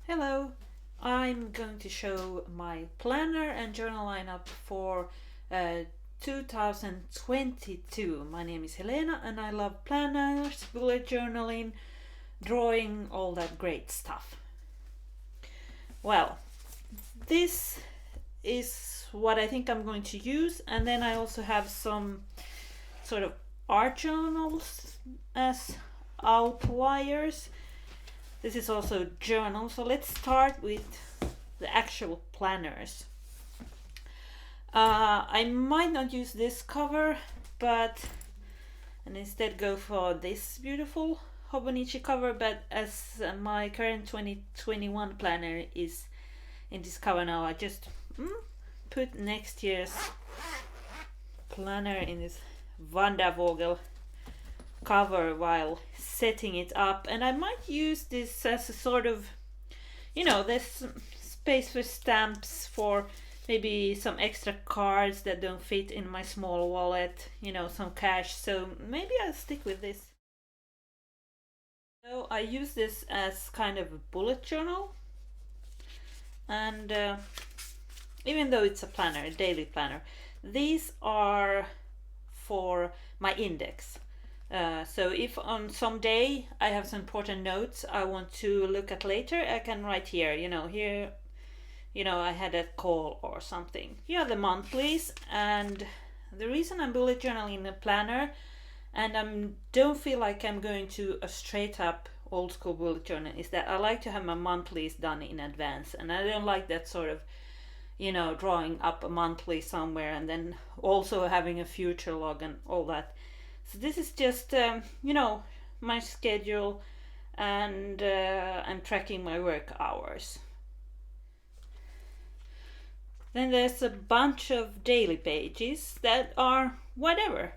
Hello, I'm going to show my planner and journal lineup for 2022. My name is Helena and I love planners, bullet journaling, drawing, all that great stuff. Well, this is what I think I'm going to use, and then I also have some sort of art journals as outliers. This is also journal, so let's start with the actual planners. I might not use this cover, and instead go for this beautiful Hobonichi cover, but as my current 2021 planner is in this cover now, I just put next year's planner in this Wandervogel cover while setting it up, and I might use this as a sort of, there's space for stamps, for maybe some extra cards that don't fit in my small wallet, some cash, so maybe I'll stick with this. So I use this as kind of a bullet journal, and even though it's a planner, a daily planner, these are for my index. So if on some day I have some important notes I want to look at later, I can write here, here, I had a call or something. Here are the monthlies, and the reason I'm bullet journaling a planner and I don't feel like I'm going to a straight up old school bullet journal is that I like to have my monthlies done in advance, and I don't like that sort of drawing up a monthly somewhere and then also having a future log and all that. So this is just, my schedule, and I'm tracking my work hours. Then there's a bunch of daily pages that are whatever.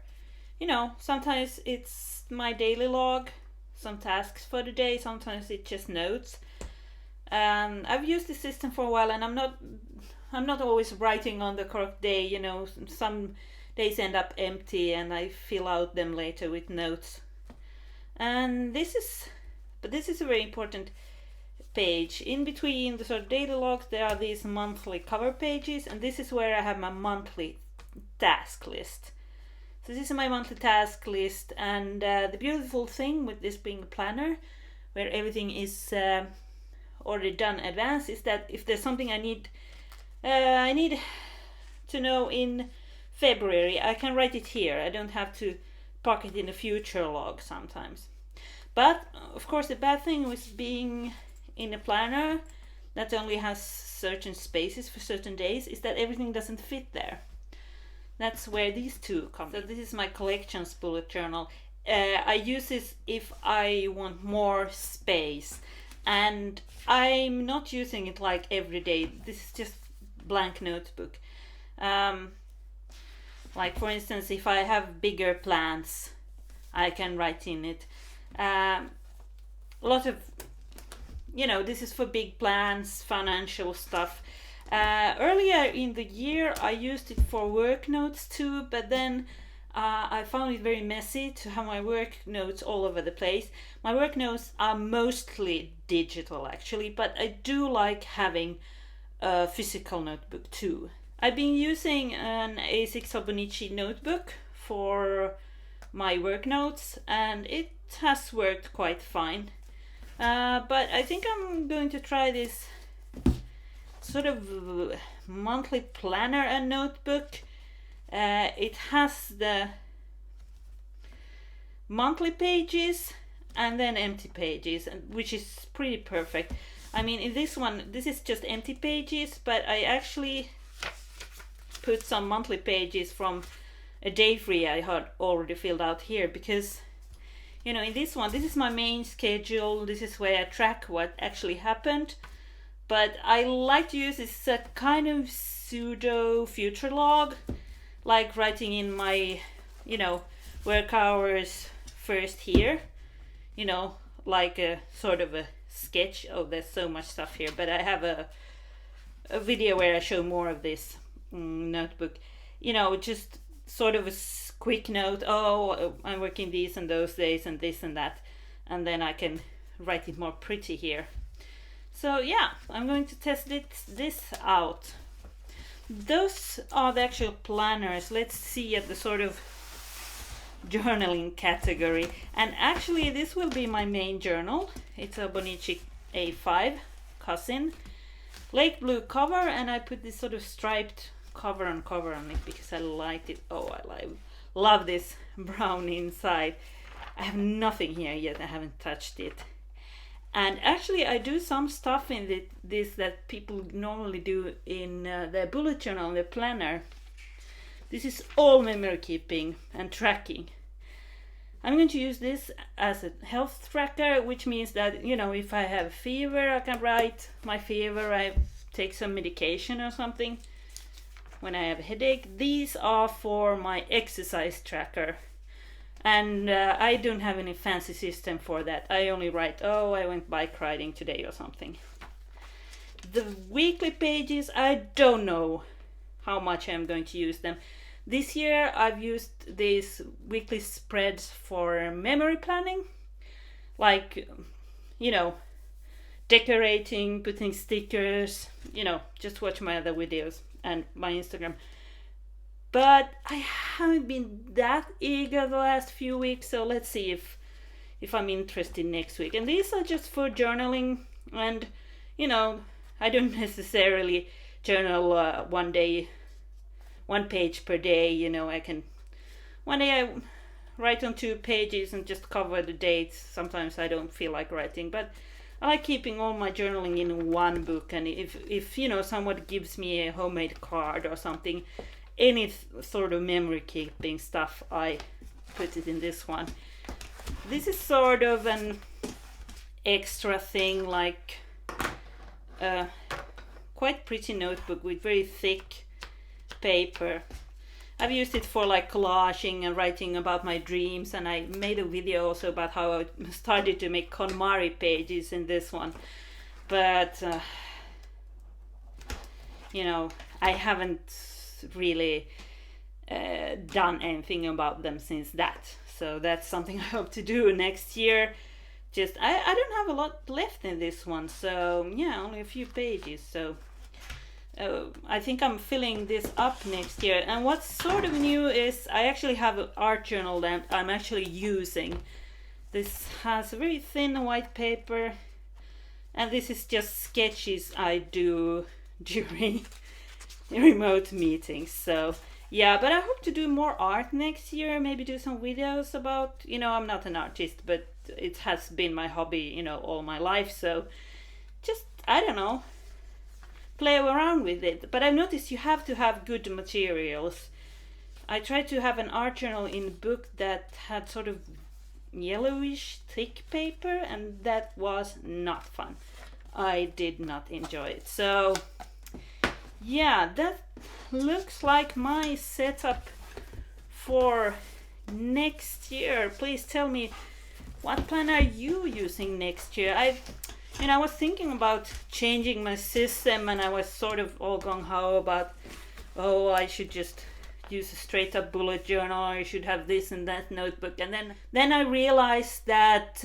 Sometimes it's my daily log, some tasks for the day, sometimes it's just notes. I've used this system for a while, and I'm not always writing on the correct day, some days end up empty and I fill out them later with notes. And this is a very important page. In between the sort of daily logs there are these monthly cover pages, and this is where I have my monthly task list. So this is my monthly task list, and the beautiful thing with this being a planner where everything is already done in advance is that if there's something I need to know in February, I can write it here. I don't have to park it in a future log sometimes. But of course the bad thing with being in a planner that only has certain spaces for certain days is that everything doesn't fit there. That's where these two come. So this is my collections bullet journal. I use this if I want more space, and I'm not using it like every day. This is just blank notebook. Like for instance, if I have bigger plans, I can write in it. A lot of, this is for big plans, financial stuff. Earlier in the year, I used it for work notes too, but then I found it very messy to have my work notes all over the place. My work notes are mostly digital actually, but I do like having a physical notebook too. I've been using an A6 Hobonichi notebook for my work notes, and it has worked quite fine. But I think I'm going to try this sort of monthly planner and notebook. It has the monthly pages and then empty pages, which is pretty perfect. I mean, in this one, this is just empty pages, but I actually put some monthly pages from a day free I had already filled out here, because in this one, this is my main schedule. This is where I track what actually happened, but I like to use this as a kind of pseudo future log, like writing in my work hours first here, like a sort of a sketch. Oh, there's so much stuff here, but I have a video where I show more of this notebook, just sort of a quick note. Oh, I'm working these and those days and this and that, and then I can write it more pretty here. So yeah, I'm going to test this out. Those are the actual planners. Let's see at the sort of journaling category. And actually this will be my main journal. It's a Hobonichi A5 cousin. Lake blue cover, and I put this sort of striped cover on it because I liked it. Oh, I love this brown inside. I have nothing here yet. I haven't touched it. And actually I do some stuff in this that people normally do in their bullet journal and their planner. This is all memory keeping and tracking. I'm going to use this as a health tracker, which means that, you know, if I have a fever, I can write my fever, I take some medication or something. When I have a headache, these are for my exercise tracker. And I don't have any fancy system for that. I only write, oh, I went bike riding today or something. The weekly pages, I don't know how much I'm going to use them. This year I've used these weekly spreads for memory planning. Like, you know, decorating, putting stickers, you know, just watch my other videos and my Instagram. But I haven't been that eager the last few weeks, so let's see if I'm interested next week. And these are just for journaling, and you know, I don't necessarily journal one page per day. You know, one day I write on 2 pages and just cover the dates. Sometimes I don't feel like writing, but I like keeping all my journaling in one book. And if you know, someone gives me a homemade card or something, any sort of memory keeping stuff, I put it in this one. This is sort of an extra thing, like a quite pretty notebook with very thick paper. I've used it for like collaging and writing about my dreams, and I made a video also about how I started to make KonMari pages in this one. But you know, I haven't really done anything about them since that. So that's something I hope to do next year. Just I don't have a lot left in this one, so yeah, only a few pages. So I think I'm filling this up next year. And what's sort of new is I actually have an art journal that I'm actually using. This has a very thin white paper, and this is just sketches I do during remote meetings. So yeah, but I hope to do more art next year, maybe do some videos about, you know, I'm not an artist, but it has been my hobby, you know, all my life. So just, I don't know, play around with it. But I've noticed you have to have good materials. I tried to have an art journal in a book that had sort of yellowish thick paper, and that was not fun. I did not enjoy it. So yeah, that looks like my setup for next year. Please tell me, what plan are you using next year? I was thinking about changing my system, and I was sort of all gung-ho about, oh, I should just use a straight up bullet journal, or I should have this and that notebook. And then I realized that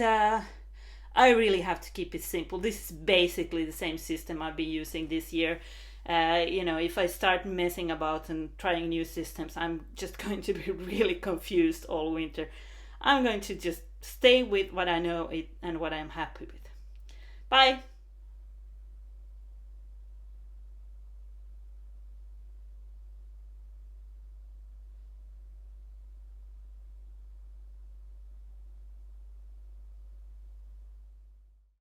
I really have to keep it simple. This is basically the same system I've been using this year. If I start messing about and trying new systems, I'm just going to be really confused all winter. I'm going to just stay with what I know and what I'm happy with. Bye!